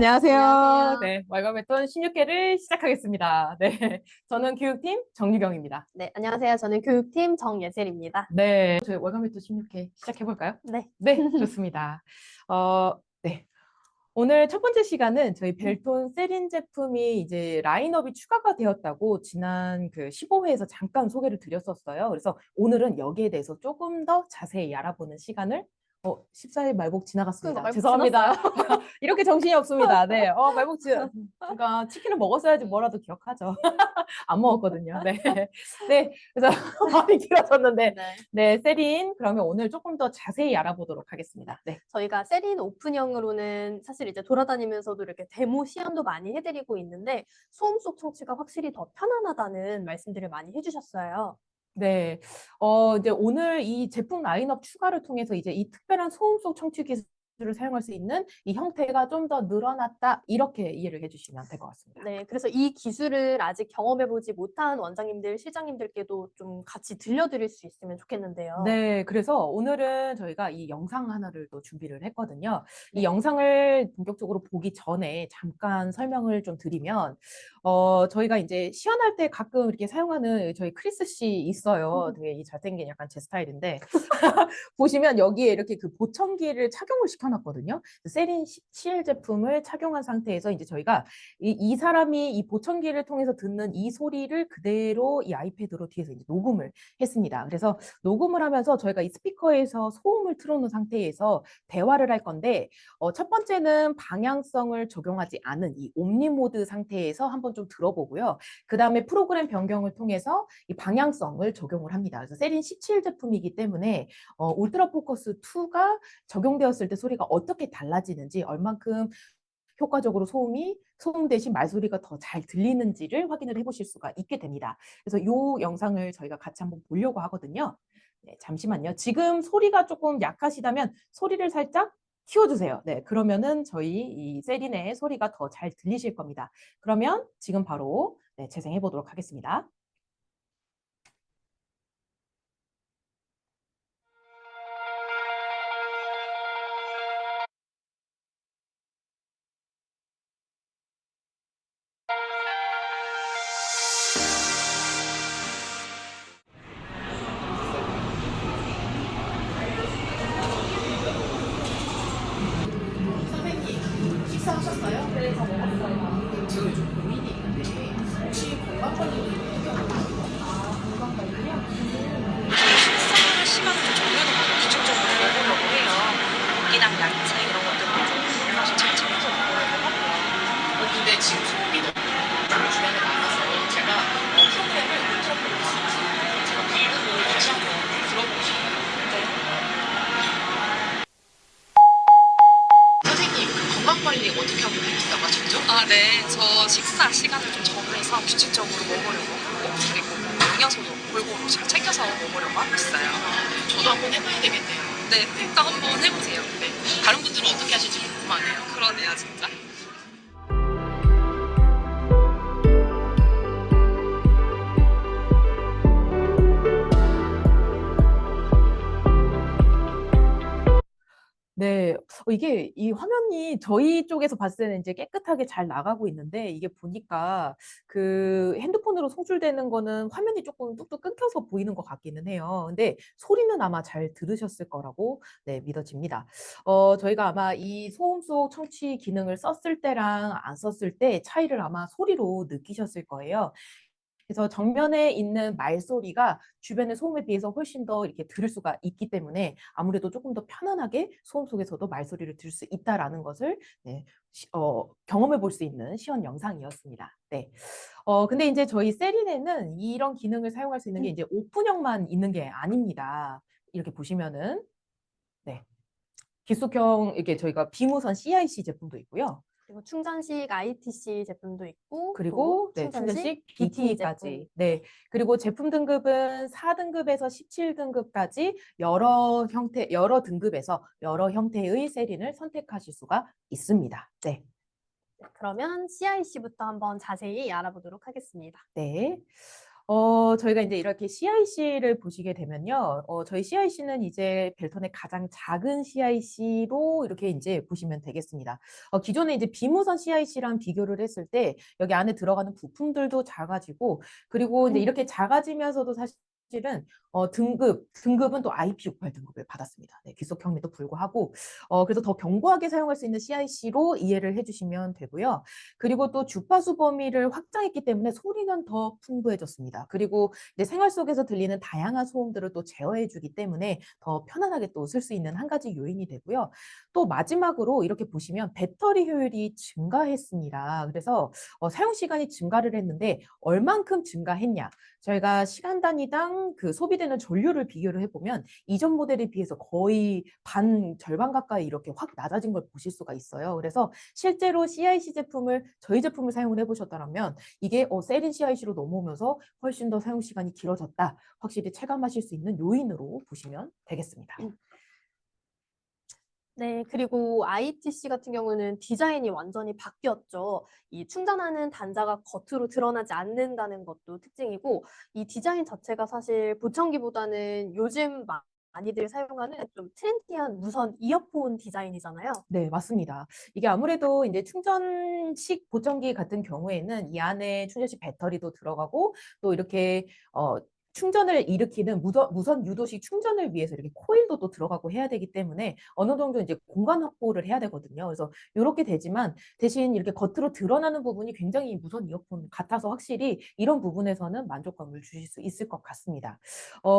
안녕하세요. 안녕하세요. 네, 월간웹툰 16회를 시작하겠습니다. 네, 저는 교육팀 정유경입니다. 네, 안녕하세요. 저는 교육팀 정예슬입니다. 네, 저희 월간웹툰 16회 시작해볼까요? 네. 네, 좋습니다. 네. 오늘 첫 번째 시간은 저희 벨톤 세린 제품이 이제 라인업이 추가가 되었다고 지난 그 15회에서 잠깐 소개를 드렸었어요. 그래서 오늘은 여기에 대해서 조금 더 자세히 알아보는 시간을 14회 말복 그러니까 지나갔습니다. 말복 지났어요. 죄송합니다. 이렇게 정신이 없습니다. 네, 그러니까 치킨을 먹었어야지 뭐라도 기억하죠. 안 먹었거든요. 네. 네. 그래서 많이 길어졌는데, 네. 네, 세린. 그러면 오늘 조금 더 자세히 알아보도록 하겠습니다. 네. 저희가 세린 오픈형으로는 사실 이제 돌아다니면서도 이렇게 데모 시연도 많이 해드리고 있는데 소음 속 청취가 확실히 더 편안하다는 말씀들을 많이 해주셨어요. 네. 이제 오늘 이 제품 라인업 추가를 통해서 이제 이 특별한 소음 속 청취 기술을 사용할 수 있는 이 형태가 좀 더 늘어났다. 이렇게 이해를 해주시면 될 것 같습니다. 네, 그래서 이 기술을 아직 경험해보지 못한 원장님들, 실장님들께도 좀 같이 들려드릴 수 있으면 좋겠는데요. 네, 그래서 오늘은 저희가 이 영상 하나를 또 준비를 했거든요. 네. 이 영상을 본격적으로 보기 전에 잠깐 설명을 좀 드리면, 저희가 이제 시연할 때 가끔 이렇게 사용하는 저희 크리스 씨 있어요. 되게 이 잘생긴 약간 제 스타일인데, 보시면 여기에 이렇게 그 보청기를 착용을 시켜놨거든요. 세린 17 제품을 착용한 상태에서 이제 저희가 이 사람이 이 보청기를 통해서 듣는 이 소리를 그대로 이 아이패드로 뒤에서 이제 녹음을 했습니다. 그래서 녹음을 하면서 저희가 이 스피커에서 소음을 틀어놓은 상태에서 대화를 할 건데, 첫 번째는 방향성을 적용하지 않은 이 옴니 모드 상태에서 한번 좀 들어보고요. 그 다음에 프로그램 변경을 통해서 이 방향성을 적용을 합니다. 그래서 세린 17 제품이기 때문에 울트라 포커스 2가 적용되었을 때 소리가 어떻게 달라지는지, 얼만큼 효과적으로 소음 대신 말소리가 더 잘 들리는지를 확인을 해보실 수가 있게 됩니다. 그래서 이 영상을 저희가 같이 한번 보려고 하거든요. 네, 잠시만요. 지금 소리가 조금 약하시다면 소리를 살짝 키워주세요. 네, 그러면은 저희 이 세린의 소리가 더 잘 들리실 겁니다. 그러면 지금 바로 재생해 보도록 하겠습니다. 선생님, 식사하셨어요? 네, 다 먹었어요. 제가 요즘 고민이 있는데 혹시 건강관리를 어떻게 하고 계세요? 건강관리요? 식사 시간을 좀 정해놓고 규칙적으로 먹으려고 해요. 고기랑 야채 이런 것들을 좀 사실 잘 챙겨서 먹으려고 하고요. 근데 지금 소음이 너무 주변에 많아서 제가 프로그램을 울트라폴로 쓰지 제가 빌드도 같이 한번 들어보고 싶어요. 선생님, 그 건강관리 어떻게 하고 계시다고 하셨죠? 아, 네. 저 식사 시간을 좀 정해서 규칙적으로 먹으려고 하고, 그리고 영양소도 골고루 잘 챙겨서 먹으려고 하고 있어요. 저도 한번 해봐야 되겠네요. 네, 일단 한번 해보세요. 네. 다른 분들은 어떻게 하실지 궁금하네요. 그러네요, 진짜. 네, 이게 이 화면이 저희 쪽에서 봤을 때는 이제 깨끗하게 잘 나가고 있는데 이게 보니까 그 핸드폰으로 송출되는 거는 화면이 조금 뚝뚝 끊겨서 보이는 것 같기는 해요. 근데 소리는 아마 잘 들으셨을 거라고 네, 믿어집니다. 저희가 아마 이 소음 속 청취 기능을 썼을 때랑 안 썼을 때 차이를 아마 소리로 느끼셨을 거예요. 그래서 정면에 있는 말소리가 주변의 소음에 비해서 훨씬 더 이렇게 들을 수가 있기 때문에 아무래도 조금 더 편안하게 소음 속에서도 말소리를 들을 수 있다라는 것을 네, 경험해 볼 수 있는 시연 영상이었습니다. 네. 근데 이제 저희 세린에는 이런 기능을 사용할 수 있는 게 이제 오픈형만 있는 게 아닙니다. 이렇게 보시면은 네. 기숙형 이렇게 저희가 비무선 CIC 제품도 있고요. 그리고 충전식 ITC 제품도 있고 또 그리고 네, 충전식 충전식 BT 제품. BT까지. 네. 그리고 제품 등급은 4등급에서 17등급까지 여러 등급에서 여러 형태의 세린을 선택하실 수가 있습니다. 네. 그러면 CIC부터 한번 자세히 알아보도록 하겠습니다. 네. 저희가 이제 이렇게 CIC를 보시게 되면요. 저희 CIC는 이제 벨턴의 가장 작은 CIC로 이렇게 이제 보시면 되겠습니다. 기존에 이제 비무선 CIC랑 비교를 했을 때 여기 안에 들어가는 부품들도 작아지고 그리고 이제 이렇게 작아지면서도 사실은 등급은 또 IP68 등급을 받았습니다. 네, 귀속형에도 불구하고 그래서 더 견고하게 사용할 수 있는 CIC로 이해를 해주시면 되고요. 그리고 또 주파수 범위를 확장했기 때문에 소리는 더 풍부해졌습니다. 그리고 이제 생활 속에서 들리는 다양한 소음들을 또 제어해주기 때문에 더 편안하게 또 쓸 수 있는 한 가지 요인이 되고요. 또 마지막으로 이렇게 보시면 배터리 효율이 증가했습니다. 그래서 사용 시간이 증가를 했는데 얼만큼 증가했냐? 저희가 시간 단위당 그 소비되는 전류를 비교를 해보면 이전 모델에 비해서 거의 절반 가까이 이렇게 확 낮아진 걸 보실 수가 있어요. 그래서 실제로 CIC 제품을 저희 제품을 사용을 해보셨다면 이게 세린 CIC로 넘어오면서 훨씬 더 사용 시간이 길어졌다. 확실히 체감하실 수 있는 요인으로 보시면 되겠습니다. 네, 그리고 ITC 같은 경우는 디자인이 완전히 바뀌었죠. 이 충전하는 단자가 겉으로 드러나지 않는다는 것도 특징이고, 이 디자인 자체가 사실 보청기보다는 요즘 많이들 사용하는 좀 트렌디한 무선 이어폰 디자인이잖아요. 네, 맞습니다. 이게 아무래도 이제 충전식 보청기 같은 경우에는 이 안에 충전식 배터리도 들어가고 또 이렇게 충전을 일으키는 무선 유도식 충전을 위해서 이렇게 코일도 또 들어가고 해야 되기 때문에 어느 정도 이제 공간 확보를 해야 되거든요. 그래서 이렇게 되지만 대신 이렇게 겉으로 드러나는 부분이 굉장히 무선 이어폰 같아서 확실히 이런 부분에서는 만족감을 주실 수 있을 것 같습니다.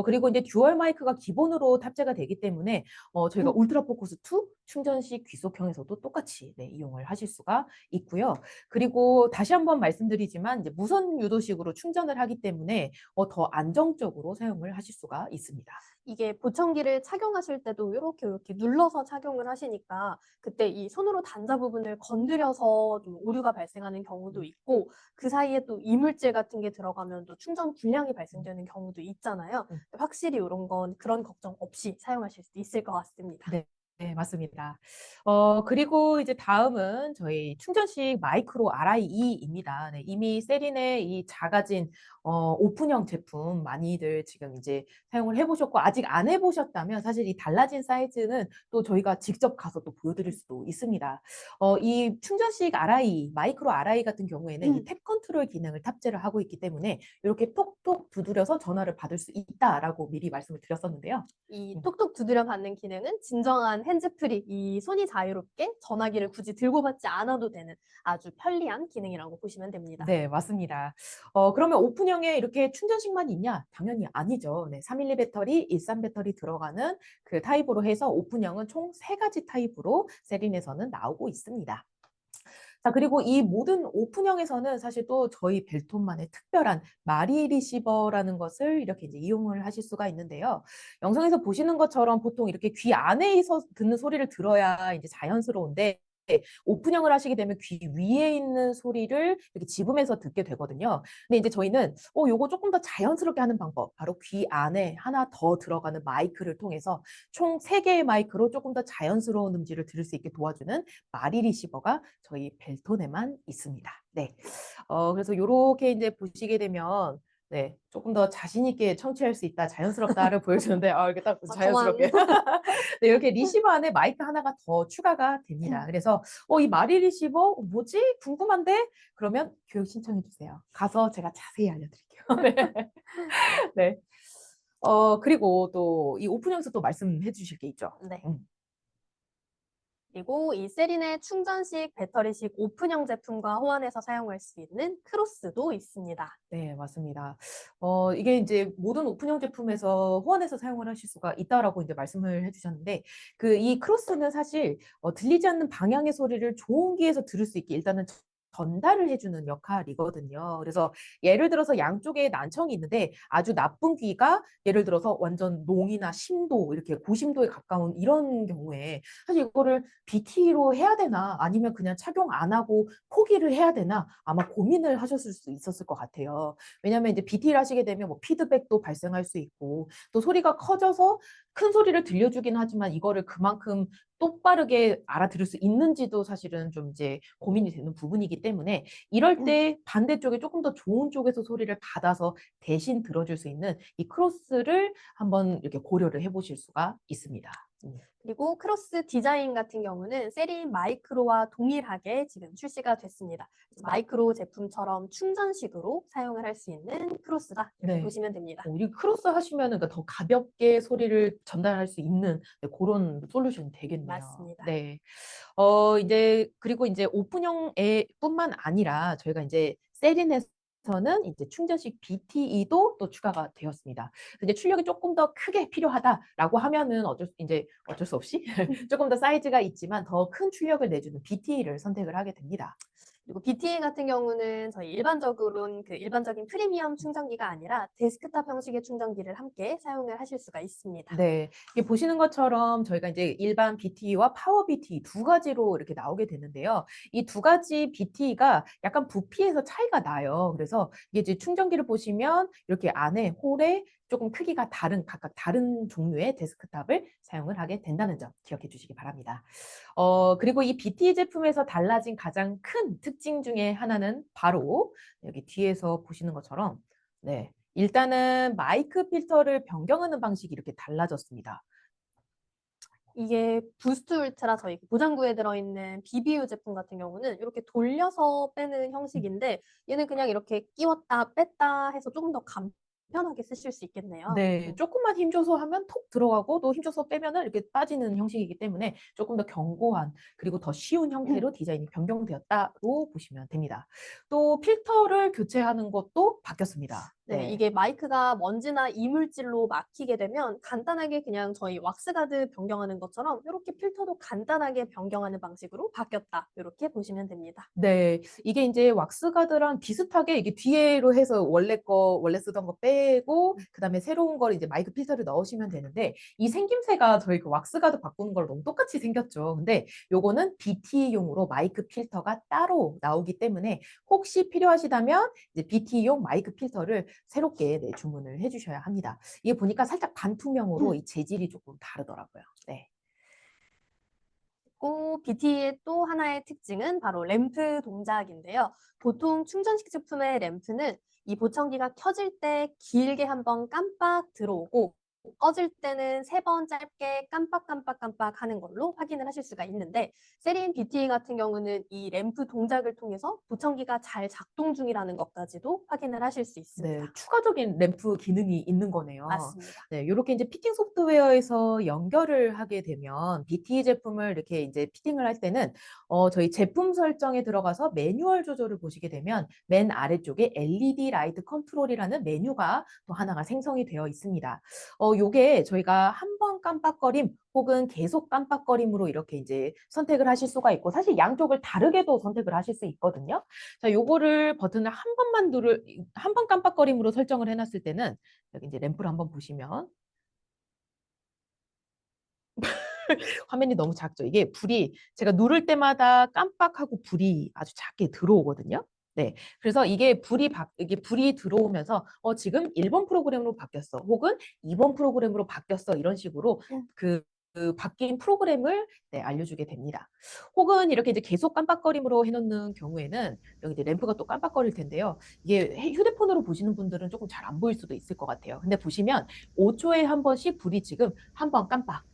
그리고 이제 듀얼 마이크가 기본으로 탑재가 되기 때문에 저희가 울트라 포커스 2 충전식 귀속형에서도 똑같이 네, 이용을 하실 수가 있고요. 그리고 다시 한번 말씀드리지만 이제 무선 유도식으로 충전을 하기 때문에 더 안정적으로 사용을 하실 수가 있습니다. 이게 보청기를 착용하실 때도 이렇게 눌러서 착용을 하시니까 그때 이 손으로 단자 부분을 건드려서 좀 오류가 발생하는 경우도 있고 그 사이에 또 이물질 같은 게 들어가면 또 충전 불량이 발생되는 경우도 있잖아요. 확실히 이런 건 그런 걱정 없이 사용하실 수 있을 것 같습니다. 네. 네, 맞습니다. 그리고 이제 다음은 저희 충전식 마이크로 RI2입니다. 네, 이미 세린의 이 작아진 오픈형 제품 많이들 지금 이제 사용을 해보셨고 아직 안 해보셨다면 사실 이 달라진 사이즈는 또 저희가 직접 가서 또 보여드릴 수도 있습니다. 이 충전식 RI, 마이크로 RI 같은 경우에는 이 탭 컨트롤 기능을 탑재를 하고 있기 때문에 이렇게 톡톡 두드려서 전화를 받을 수 있다라고 미리 말씀을 드렸었는데요. 이 톡톡 두드려 받는 기능은 진정한 핸즈프리, 이 손이 자유롭게 전화기를 굳이 들고 받지 않아도 되는 아주 편리한 기능이라고 보시면 됩니다. 네, 맞습니다. 그러면 오픈형에 이렇게 충전식만 있냐? 당연히 아니죠. 네, 3밀리 배터리, 일산 배터리 들어가는 그 타입으로 해서 오픈형은 총 3가지 타입으로 세린에서는 나오고 있습니다. 자, 그리고 이 모든 오픈형에서는 사실 또 저희 벨톤만의 특별한 마리 리시버라는 것을 이렇게 이제 이용을 하실 수가 있는데요. 영상에서 보시는 것처럼 보통 이렇게 귀 안에서 듣는 소리를 들어야 이제 자연스러운데 오픈형을 하시게 되면 귀 위에 있는 소리를 이렇게 집으면서 듣게 되거든요. 근데 이제 저희는 요거 조금 더 자연스럽게 하는 방법, 바로 귀 안에 하나 더 들어가는 마이크를 통해서 총 3개의 마이크로 조금 더 자연스러운 음질을 들을 수 있게 도와주는 마리 리시버가 저희 벨톤에만 있습니다. 네. 그래서 요렇게 이제 보시게 되면 네, 조금 더 자신 있게 청취할 수 있다, 자연스럽다를 보여주는데 이렇게 딱 자연스럽게 네, 이렇게 리시버 안에 마이크 하나가 더 추가가 됩니다. 그래서 이 마리 리시버 뭐지? 궁금한데? 그러면 교육 신청해 주세요. 가서 제가 자세히 알려드릴게요. 네. 네. 그리고 또 이 오픈형에서 또 말씀해 주실 게 있죠. 네. 그리고 이 세린의 충전식 배터리식 오픈형 제품과 호환해서 사용할 수 있는 크로스도 있습니다. 네, 맞습니다. 이게 이제 모든 오픈형 제품에서 호환해서 사용을 하실 수가 있다라고 이제 말씀을 해주셨는데, 이 크로스는 사실 들리지 않는 방향의 소리를 좋은 귀에서 들을 수 있게 일단은 전달을 해주는 역할이거든요. 그래서 예를 들어서 양쪽에 난청이 있는데 아주 나쁜 귀가 예를 들어서 완전 농이나 심도 이렇게 고심도에 가까운 이런 경우에 사실 이거를 BT로 해야 되나 아니면 그냥 착용 안 하고 포기를 해야 되나 아마 고민을 하셨을 수 있었을 것 같아요. 왜냐하면 이제 BT를 하시게 되면 뭐 피드백도 발생할 수 있고 또 소리가 커져서 큰 소리를 들려주긴 하지만 이거를 그만큼 똑바르게 알아들을 수 있는지도 사실은 좀 이제 고민이 되는 부분이기 때문에 이럴 때 반대쪽에 조금 더 좋은 쪽에서 소리를 받아서 대신 들어줄 수 있는 이 크로스를 한번 이렇게 고려를 해보실 수가 있습니다. 그리고 크로스 디자인 같은 경우는 세린 마이크로와 동일하게 지금 출시가 됐습니다. 마이크로 제품처럼 충전식으로 사용을 할 수 있는 크로스다 이렇게 네. 보시면 됩니다. 이 크로스 하시면은 그러니까 더 가볍게 소리를 전달할 수 있는 그런 솔루션이 되겠네요. 맞습니다. 네. 이제 그리고 이제 오픈형뿐만 아니라 저희가 이제 세린에서는 이제 충전식 BTE도 또 추가가 되었습니다. 이제 출력이 조금 더 크게 필요하다라고 하면은 어쩔 수 없이 조금 더 사이즈가 있지만 더 큰 출력을 내주는 BTE를 선택을 하게 됩니다. 그리고 BTA 같은 경우는 저희 일반적으로는 그 일반적인 프리미엄 충전기가 아니라 데스크탑 형식의 충전기를 함께 사용을 하실 수가 있습니다. 네, 이게 보시는 것처럼 저희가 이제 일반 BTE와 파워 BTE 두 가지로 이렇게 나오게 되는데요. 이 두 가지 BTE가 약간 부피에서 차이가 나요. 그래서 이게 이제 충전기를 보시면 이렇게 안에 홀에 조금 크기가 각각 다른 종류의 데스크탑을 사용을 하게 된다는 점 기억해 주시기 바랍니다. 그리고 이 BTE 제품에서 달라진 가장 큰 특징 중에 하나는 바로 여기 뒤에서 보시는 것처럼 네. 일단은 마이크 필터를 변경하는 방식이 이렇게 달라졌습니다. 이게 부스트 울트라 저희 보장구에 들어있는 BBU 제품 같은 경우는 이렇게 돌려서 빼는 형식인데 얘는 그냥 이렇게 끼웠다 뺐다 해서 조금 더 간편하게 쓰실 수 있겠네요. 네, 조금만 힘줘서 하면 톡 들어가고 또 힘줘서 빼면은 이렇게 빠지는 형식이기 때문에 조금 더 견고한 그리고 더 쉬운 형태로 디자인이 변경되었다고 보시면 됩니다. 또 필터를 교체하는 것도 바뀌었습니다. 네, 이게 마이크가 먼지나 이물질로 막히게 되면 간단하게 그냥 저희 왁스가드 변경하는 것처럼 이렇게 필터도 간단하게 변경하는 방식으로 바뀌었다. 이렇게 보시면 됩니다. 네, 이게 이제 왁스가드랑 비슷하게 이게 뒤에로 해서 원래 쓰던 거 빼고 그다음에 새로운 걸 이제 마이크 필터를 넣으시면 되는데 이 생김새가 저희 그 왁스가드 바꾸는 거랑 너무 똑같이 생겼죠. 근데 요거는 BTE용으로 마이크 필터가 따로 나오기 때문에 혹시 필요하시다면 이제 BTE용 마이크 필터를 새롭게 주문을 해주셔야 합니다. 이게 보니까 살짝 반투명으로 이 재질이 조금 다르더라고요. 네. 또 BT의 또 하나의 특징은 바로 램프 동작인데요. 보통 충전식 제품의 램프는 이 보청기가 켜질 때 길게 한번 깜빡 들어오고 꺼질 때는 3번 짧게 깜빡깜빡깜빡 하는 걸로 확인을 하실 수가 있는데 세린 BT 같은 경우는 이 램프 동작을 통해서 보청기가 잘 작동 중이라는 것까지도 확인을 하실 수 있습니다. 네, 추가적인 램프 기능이 있는 거네요. 맞습니다. 네, 이렇게 이제 피팅 소프트웨어에서 연결을 하게 되면 BTE 제품을 이렇게 이제 피팅을 할 때는 저희 제품 설정에 들어가서 매뉴얼 조절을 보시게 되면 맨 아래쪽에 LED 라이트 컨트롤이라는 메뉴가 또 하나가 생성이 되어 있습니다. 요게 저희가 한 번 깜빡거림 혹은 계속 깜빡거림으로 이렇게 이제 선택을 하실 수가 있고 사실 양쪽을 다르게도 선택을 하실 수 있거든요. 자, 요거를 버튼을 한 번 깜빡거림으로 설정을 해놨을 때는 여기 이제 램프를 한번 보시면 화면이 너무 작죠. 이게 불이 제가 누를 때마다 깜빡하고 불이 아주 작게 들어오거든요. 네. 그래서 이게 불이 들어오면서 지금 1번 프로그램으로 바뀌었어. 혹은 2번 프로그램으로 바뀌었어. 이런 식으로 그 바뀐 프로그램을 알려주게 됩니다. 혹은 이렇게 이제 계속 깜빡거림으로 해놓는 경우에는 여기 이제 램프가 또 깜빡거릴 텐데요. 이게 휴대폰으로 보시는 분들은 조금 잘 안 보일 수도 있을 것 같아요. 근데 보시면 5초에 한 번씩 불이 지금 한 번 깜빡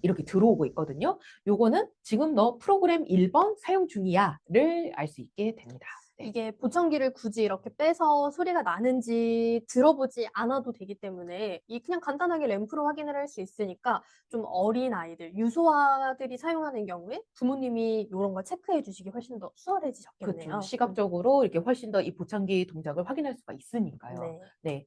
이렇게 들어오고 있거든요. 요거는 지금 너 프로그램 1번 사용 중이야를 알 수 있게 됩니다. 네. 이게 보청기를 굳이 이렇게 빼서 소리가 나는지 들어보지 않아도 되기 때문에 이 그냥 간단하게 램프로 확인을 할 수 있으니까 좀 어린 아이들, 유소아들이 사용하는 경우에 부모님이 이런 걸 체크해 주시기 훨씬 더 수월해지셨겠네요. 그렇죠. 시각적으로 이렇게 훨씬 더 이 보청기 동작을 확인할 수가 있으니까요. 네. 네.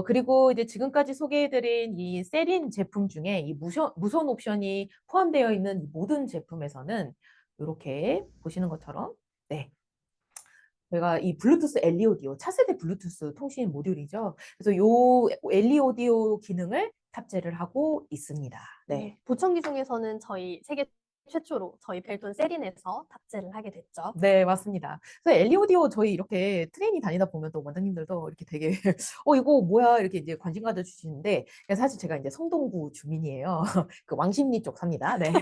그리고 이제 지금까지 소개해드린 이 세린 제품 중에 이 무선 옵션이 포함되어 있는 모든 제품에서는 이렇게 보시는 것처럼 네. 저희가 이 블루투스 엘리 오디오, 차세대 블루투스 통신 모듈이죠. 그래서 요 엘리 오디오 기능을 탑재를 하고 있습니다. 네. 보청기 중에서는 저희 세계 최초로 저희 벨톤 세린에서 탑재를 하게 됐죠. 네, 맞습니다. 그래서 엘리 오디오 저희 이렇게 트레이닝 다니다 보면 또 원장님들도 이렇게 되게 이거 뭐야 이렇게 이제 관심 가져주시는데 사실 제가 이제 성동구 주민이에요. 그 왕십리 쪽 삽니다. 네.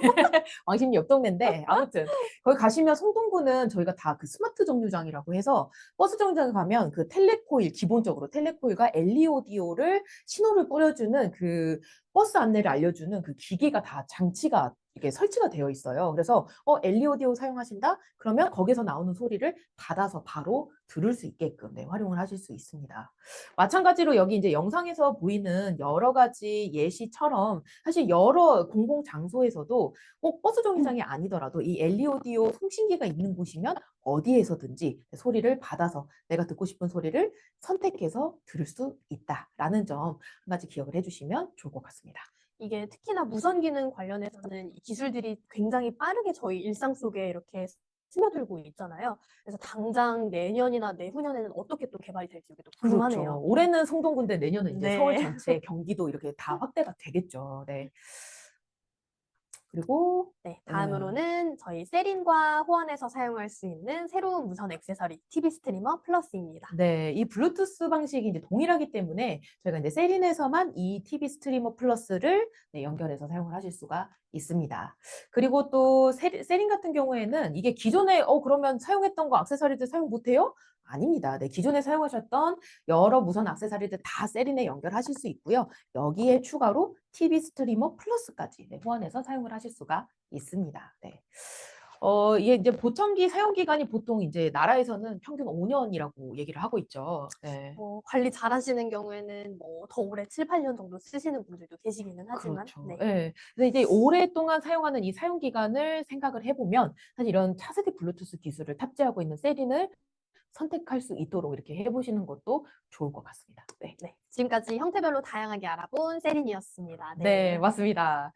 왕십리 옆 동네인데 아무튼 거기 가시면 성동구는 저희가 다 그 스마트 정류장이라고 해서 버스 정류장에 가면 그 텔레코일 기본적으로 텔레코일과 엘리 오디오를 신호를 뿌려주는 그 버스 안내를 알려주는 그 기기가 다 장치가 이렇게 설치가 되어 있어요. 그래서 엘리 오디오 사용하신다? 그러면 거기서 나오는 소리를 받아서 바로 들을 수 있게끔 네, 활용을 하실 수 있습니다. 마찬가지로 여기 이제 영상에서 보이는 여러 가지 예시처럼 사실 여러 공공 장소에서도 꼭 버스 정류장이 아니더라도 이 엘리 오디오 송신기가 있는 곳이면 어디에서든지 소리를 받아서 내가 듣고 싶은 소리를 선택해서 들을 수 있다라는 점 한 가지 기억을 해주시면 좋을 것 같습니다. 이게 특히나 무선 기능 관련해서는 이 기술들이 굉장히 빠르게 저희 일상 속에 이렇게 스며들고 있잖아요. 그래서 당장 내년이나 내후년에는 어떻게 또 개발이 될지 이게 또 궁금하네요. 그렇죠. 올해는 성동구인데 내년은 이제 네. 서울 전체, 경기도 이렇게 다 확대가 되겠죠. 네. 그리고 네, 다음으로는 저희 세린과 호환해서 사용할 수 있는 새로운 무선 액세서리 TV 스트리머 플러스입니다. 네, 이 블루투스 방식이 이제 동일하기 때문에 저희가 이제 세린에서만 이 TV 스트리머 플러스를 네, 연결해서 사용을 하실 수가 있습니다. 그리고 또 세린 같은 경우에는 이게 기존에 그러면 사용했던 거 액세서리들 사용 못해요? 아닙니다. 네, 기존에 사용하셨던 여러 무선 액세서리들 다 세린에 연결하실 수 있고요. 여기에 추가로 TV 스트리머 플러스까지 네, 호환해서 사용을 하실 수가 있습니다. 네. 이게 이제 보청기 사용 기간이 보통 이제 나라에서는 평균 5년이라고 얘기를 하고 있죠. 네. 관리 잘 하시는 경우에는 뭐 더 오래 7, 8년 정도 쓰시는 분들도 계시기는 하지만 그렇죠. 네. 예. 근데 이제 오랫동안 사용하는 이 사용 기간을 생각을 해보면 사실 이런 차세대 블루투스 기술을 탑재하고 있는 세린을 선택할 수 있도록 이렇게 해보시는 것도 좋을 것 같습니다. 네. 네, 지금까지 형태별로 다양하게 알아본 세린이었습니다. 네, 맞습니다.